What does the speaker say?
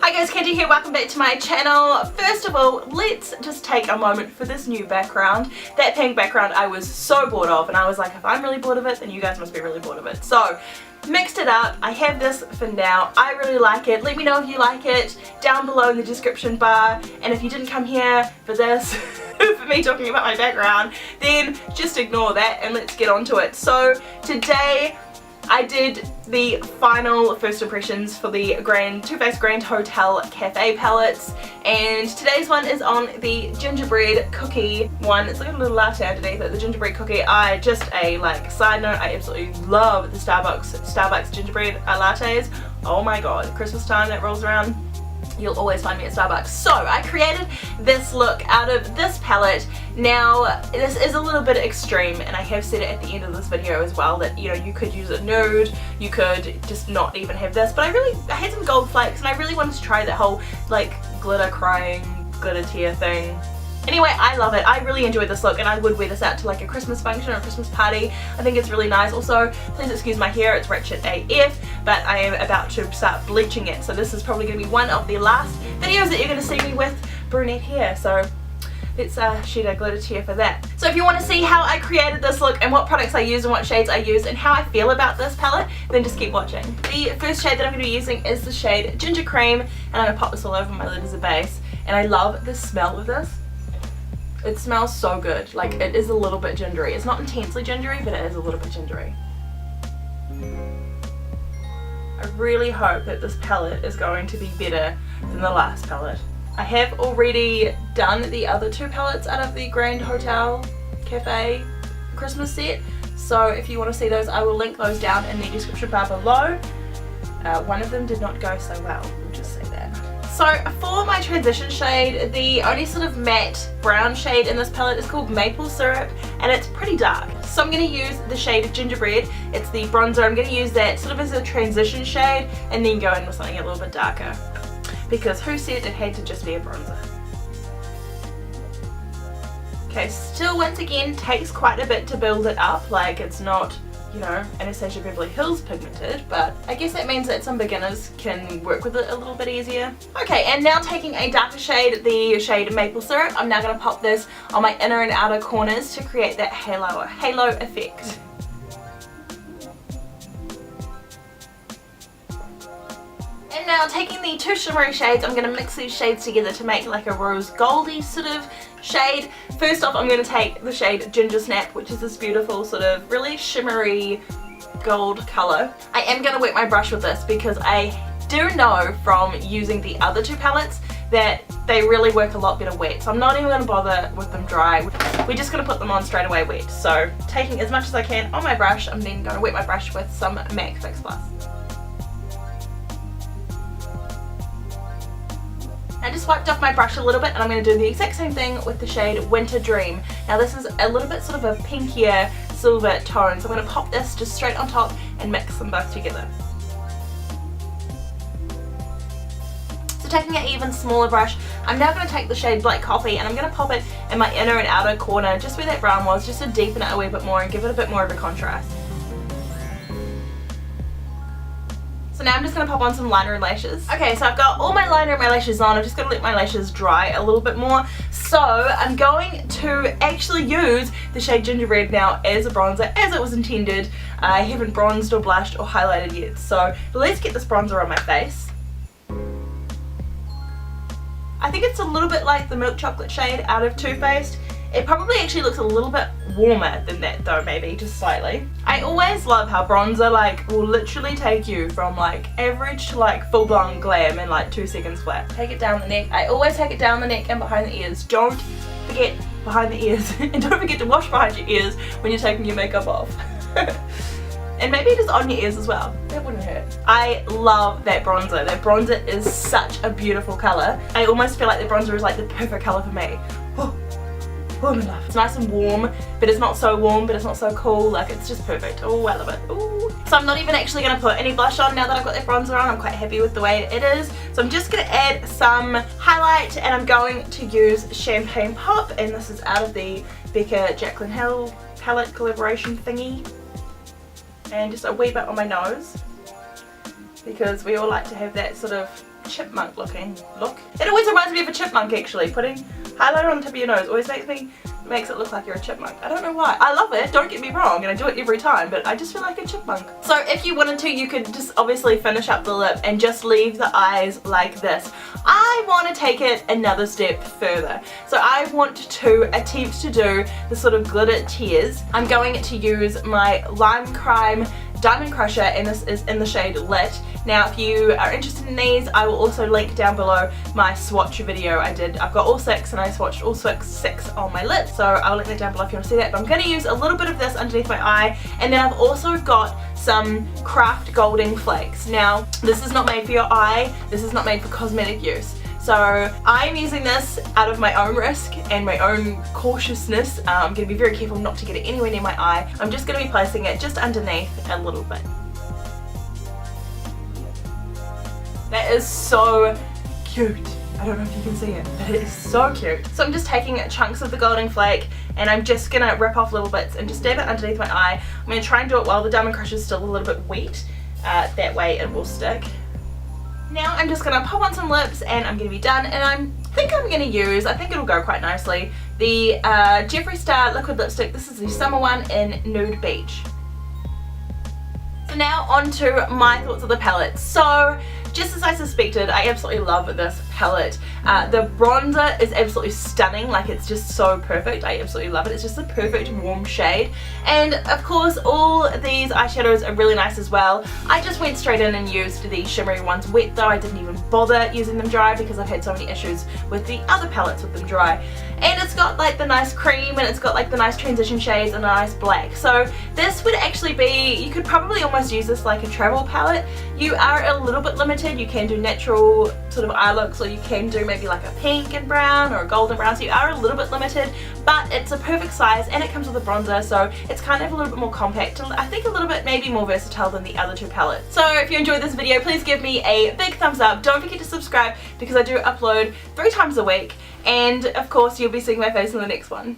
Hi guys, Kenji here, welcome back to my channel. First of all, let's just take a moment for this new background. That pink background I was so bored of, and I was like, if I'm really bored of it, then you guys must be really bored of it. So, mixed it up. I have this for now. I really like it. Let me know if you like it down below in the description bar. And if you didn't come here for this, for me talking about my background, then just ignore that and let's get on to it. So, today I did the final first impressions for the Too Faced Grande Hotel Cafe palettes, and today's one is on the gingerbread cookie one. It's like a little latte underneath it, the gingerbread cookie. Side note, I absolutely love the Starbucks gingerbread lattes. Oh my god, Christmas time that rolls around, you'll always find me at Starbucks. So I created this look out of this palette. Now this is a little bit extreme, and I have said it at the end of this video as well that, you know, you could use a nude, you could just not even have this, but I had some gold flakes and I really wanted to try that whole like glitter crying, glitter tear thing. Anyway, I love it. I really enjoyed this look, and I would wear this out to like a Christmas function or a Christmas party. I think it's really nice. Also, please excuse my hair, it's wretched AF, but I am about to start bleaching it. So this is probably going to be one of the last videos that you're going to see me with brunette hair. So let's shed a glitter tear for that. So if you want to see how I created this look and what products I used and what shades I used and how I feel about this palette, then just keep watching. The first shade that I'm going to be using is the shade Ginger Cream, and I'm going to pop this all over my lid as a base. And I love the smell of this. It smells so good. Like, it is a little bit gingery. It's not intensely gingery, but it is a little bit gingery. I really hope that this palette is going to be better than the last palette. I have already done the other two palettes out of the Grande Hotel Cafe Christmas set. So if you want to see those, I will link those down in the description bar below. One of them did not go so well, we'll just say that. So for my transition shade, the only sort of matte brown shade in this palette is called Maple Syrup, and it's pretty dark. So I'm going to use the shade Gingerbread. It's the bronzer. I'm going to use that sort of as a transition shade and then go in with something a little bit darker. Because who said it had to just be a bronzer? Okay, still once again takes quite a bit to build it up. Like, it's not, you know, Anastasia Beverly Hills pigmented, but I guess that means that some beginners can work with it a little bit easier. Okay, and now taking a darker shade, the shade Maple Syrup, I'm now going to pop this on my inner and outer corners to create that halo effect. And now taking the two shimmery shades, I'm going to mix these shades together to make like a rose goldy sort of shade. First off, I'm going to take the shade Gingersnap, which is this beautiful sort of really shimmery gold colour. I am going to wet my brush with this because I do know from using the other two palettes that they really work a lot better wet. So I'm not even going to bother with them dry. We're just going to put them on straight away wet. So taking as much as I can on my brush, I'm then going to wet my brush with some MAC Fix Plus. I just wiped off my brush a little bit, and I'm going to do the exact same thing with the shade Winter Dream. Now this is a little bit sort of a pinkier silver tone, so I'm going to pop this just straight on top and mix them both together. So taking an even smaller brush, I'm now going to take the shade Black Coffee and I'm going to pop it in my inner and outer corner, just where that brown was, just to deepen it a wee bit more and give it a bit more of a contrast. So now I'm just going to pop on some liner and lashes. Okay, so I've got all my liner and my lashes on. I'm just going to let my lashes dry a little bit more. So I'm going to actually use the shade Gingerbread now as a bronzer, as it was intended. I haven't bronzed or blushed or highlighted yet. So let's get this bronzer on my face. I think it's a little bit like the milk chocolate shade out of Too Faced. It probably actually looks a little bit warmer than that though, maybe, just slightly. I always love how bronzer like will literally take you from like average to like full blown glam in like 2 seconds flat. Take it down the neck. I always take it down the neck and behind the ears. Don't forget behind the ears. And don't forget to wash behind your ears when you're taking your makeup off. And maybe just on your ears as well. That wouldn't hurt. I love that bronzer. That bronzer is such a beautiful colour. I almost feel like the bronzer is like the perfect colour for me. Warm enough. It's nice and warm, but it's not so warm, but it's not so cool. Like, it's just perfect. Oh, I love it. Ooh. So I'm not even actually going to put any blush on now that I've got that bronzer on. I'm quite happy with the way it is. So I'm just going to add some highlight, and I'm going to use Champagne Pop, and this is out of the Becca Jaclyn Hill palette collaboration thingy. And just a wee bit on my nose, because we all like to have that sort of chipmunk looking look. It always reminds me of a chipmunk actually. Putting highlighter on the tip of your nose always makes it look like you're a chipmunk. I don't know why. I love it, don't get me wrong, and I do it every time, but I just feel like a chipmunk. So if you wanted to, you could just obviously finish up the lip and just leave the eyes like this. I want to take it another step further. So I want to attempt to do the sort of glitter tears. I'm going to use my Lime Crime Diamond Crusher, and this is in the shade Lit. Now if you are interested in these, I will also link down below my swatch video I did. I've got all 6 and I swatched all six on my lips, so I'll link that down below if you want to see that. But I'm going to use a little bit of this underneath my eye, and then I've also got some craft golding flakes. Now this is not made for your eye, this is not made for cosmetic use. So I'm using this out of my own risk and my own cautiousness. I'm going to be very careful not to get it anywhere near my eye. I'm just going to be placing it just underneath a little bit. That is so cute. I don't know if you can see it, but it is so cute. So I'm just taking chunks of the golden flake and I'm just going to rip off little bits and just dab it underneath my eye. I'm going to try and do it while the Diamond Crusher is still a little bit wet. That way it will stick. Now I'm just going to pop on some lips and I'm going to be done, and I think I'm going to use, I think it'll go quite nicely, the Jeffree Star liquid lipstick. This is the summer one in Nude Beach. So now on to my thoughts of the palette. So just as I suspected, I absolutely love this palette. The bronzer is absolutely stunning, like it's just so perfect. I absolutely love it. It's just the perfect warm shade. And of course all these eyeshadows are really nice as well. I just went straight in and used the shimmery ones wet though. I didn't even bother using them dry because I've had so many issues with the other palettes with them dry. And it's got like the nice cream, and it's got like the nice transition shades and a nice black. So this would actually be, you could probably almost use this like a travel palette. You are a little bit limited. You can do natural sort of eye looks, or you can do maybe like a pink and brown or a golden brown. So you are a little bit limited, but it's a perfect size and it comes with a bronzer, so it's kind of a little bit more compact. I think a little bit maybe more versatile than the other two palettes. So if you enjoyed this video, please give me a big thumbs up. Don't forget to subscribe because I do upload 3 times a week, and of course you'll be seeing my face in the next one.